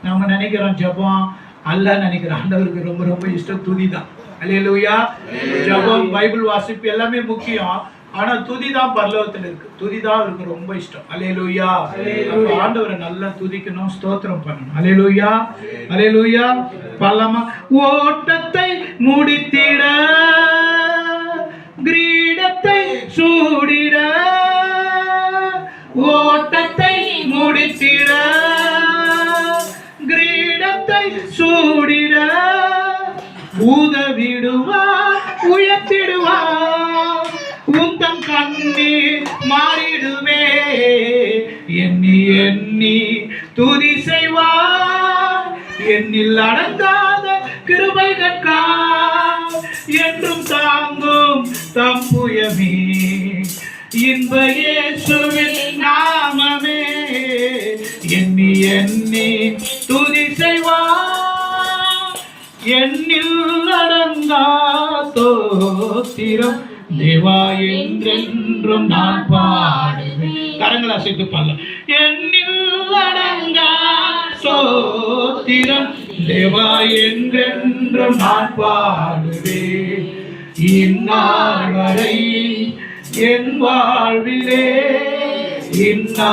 நம்ம நினைக்கிறோம் ஜெபம் அல்ல நினைக்கிறோம். ஆண்டவருக்கு ரொம்ப ரொம்ப இஷ்டம் துதி தான். அல்லேலூயா. ஜெபம் பைபிள் வாசிப்பு எல்லாமே முக்கியம். ஆனா துதி தான் பரலோகத்தில் இருக்கு. துதி தான் அவருக்கு ரொம்ப இஷ்டம். அல்லேலூயா. ஆண்டவரை நல்லா துதிக்கணும், ஸ்தோத்திரம் பண்ணணும். அல்லேலூயா. அல்லேலூயா. பல்லமா ஓட்டத்தை முடித்திட கிரீடத்தை சூடிட, ஓட்டத்தை முடித்திட கிரீடத்தை சூடிட, உதவிடுவார் உயர்த்திடுவார், உந்தம் கண்ணீர் மாறிடுவே, எண்ணி எண்ணி துதி செய்வார், எண்ணில் அடங்காத கிருபைகட்கா என்றும் தாங்கும் தம்புயமே, இன்ப இயேசுவின் நாமமே, எண்ணி எண்ணி துதி செய்வார், எண்ணில் அடங்கா தோத்திரம் தேவா என்றென்றும் நான் பாடுவேன். கரங்களை அசைத்து பாடலாம். எண்ணில் அடங்கா சோத்திரம் தேவா என்றென்றும் நான் பாடுவேன். இந்நாள் வரை என் வாழ்விலே